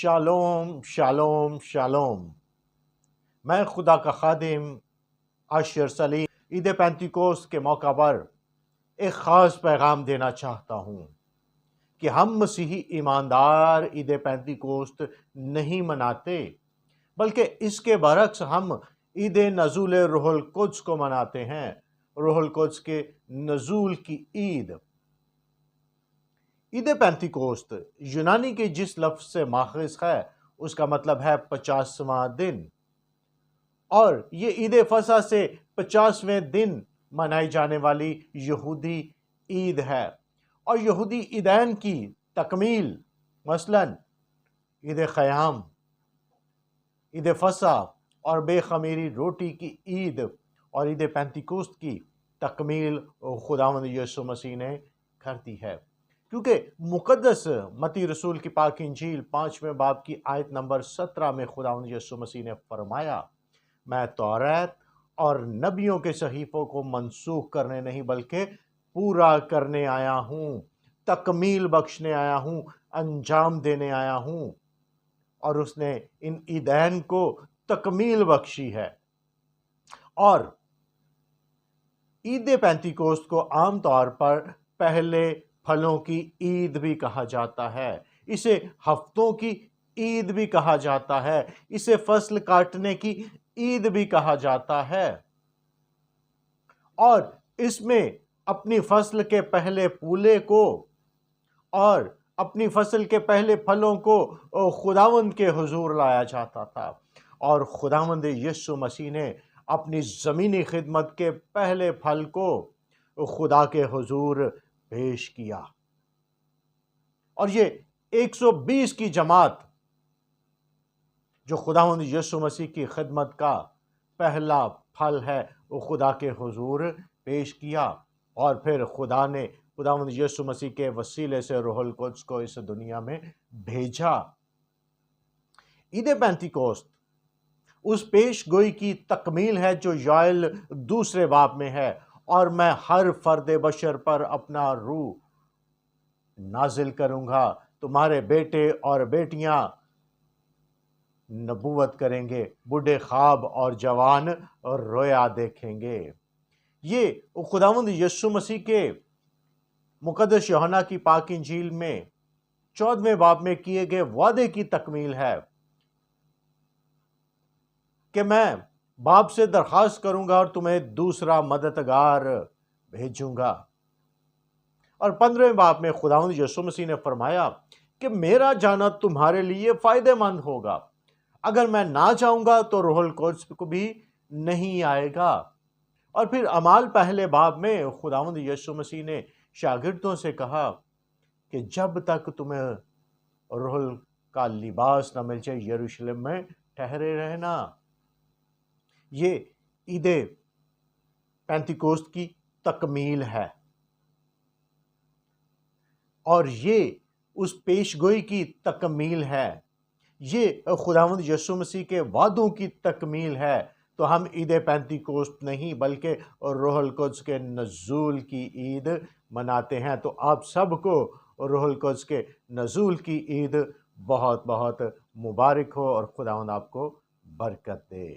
Shalom Shalom Shalom. میں خدا کا خادم عاشر سلیم عید پینتیکوست کے موقع پر ایک خاص پیغام دینا چاہتا ہوں کہ ہم مسیحی ایماندار عید پینتیکوست نہیں مناتے، بلکہ اس کے برعکس ہم عید نزول روح القدس کو مناتے ہیں، روح القدس کے نزول کی عید۔ عید پینتیکوست یونانی کے جس لفظ سے ماخذ ہے اس کا مطلب ہے 50واں دن، اور یہ عید فصح سے 50ویں دن منائی جانے والی یہودی عید ہے، اور یہودی عیدین کی تکمیل مثلا عید خیام، عید فصح اور بے خمیری روٹی کی عید اور عید پینتیکوست کی تکمیل خداوند یسوع مسیح نے کر دی ہے، کیونکہ مقدس متی رسول کی پاک انجیل 5ویں باب کی آیت نمبر 17 میں خداوند یسوع مسیح نے فرمایا، میں توریت اور نبیوں کے صحیفوں کو منسوخ کرنے نہیں بلکہ پورا کرنے آیا ہوں، تکمیل بخشنے آیا ہوں، انجام دینے آیا ہوں، اور اس نے ان عیدین کو تکمیل بخشی ہے۔ اور عید پینتیکوست کو عام طور پر پہلے پھلوں کی عید بھی کہا جاتا ہے، اسے ہفتوں کی عید بھی کہا جاتا ہے، اسے فصل کاٹنے کی عید بھی کہا جاتا ہے، اور اس میں اپنی فصل کے پہلے پولے کو اور اپنی فصل کے پہلے پھلوں کو خداوند کے حضور لایا جاتا تھا، اور خداوند یسوع مسیح نے اپنی زمینی خدمت کے پہلے پھل کو خدا کے حضور پیش کیا، اور یہ 120 کی جماعت جو خداوند یسوع مسیح کی خدمت کا پہلا پھل ہے وہ خدا کے حضور پیش کیا، اور پھر خداوند یسوع مسیح کے وسیلے سے روح القدس کو اس دنیا میں بھیجا۔ عید پینتیکوست اس پیش گوئی کی تکمیل ہے جو یوئیل 2 باب میں ہے، اور میں ہر فرد بشر پر اپنا روح نازل کروں گا، تمہارے بیٹے اور بیٹیاں نبوت کریں گے، بوڑھے خواب اور جوان رویا دیکھیں گے۔ یہ خداوند یسوع مسیح کے مقدس یوحنا کی پاک انجیل میں 14ویں باب میں کیے گئے وعدے کی تکمیل ہے کہ میں باپ سے درخواست کروں گا اور تمہیں دوسرا مددگار بھیجوں گا، اور 15ویں باب میں خداوند یسوع مسیح نے فرمایا کہ میرا جانا تمہارے لیے فائدہ مند ہوگا، اگر میں نہ جاؤں گا تو روح القدس کو بھی نہیں آئے گا۔ اور پھر اعمال پہلے باب میں خداوند یسوع مسیح نے شاگردوں سے کہا کہ جب تک تمہیں روح کا لباس نہ مل جائے یروشلم میں ٹھہرے رہنا۔ یہ عید پینتیکوست کی تکمیل ہے، اور یہ اس پیش گوئی کی تکمیل ہے، یہ خداوند یسوع مسیح کے وعدوں کی تکمیل ہے۔ تو ہم عید پینتیکوست نہیں بلکہ روح القدس کے نزول کی عید مناتے ہیں۔ تو آپ سب کو روح القدس کے نزول کی عید بہت بہت مبارک ہو، اور خداوند آپ کو برکت دے۔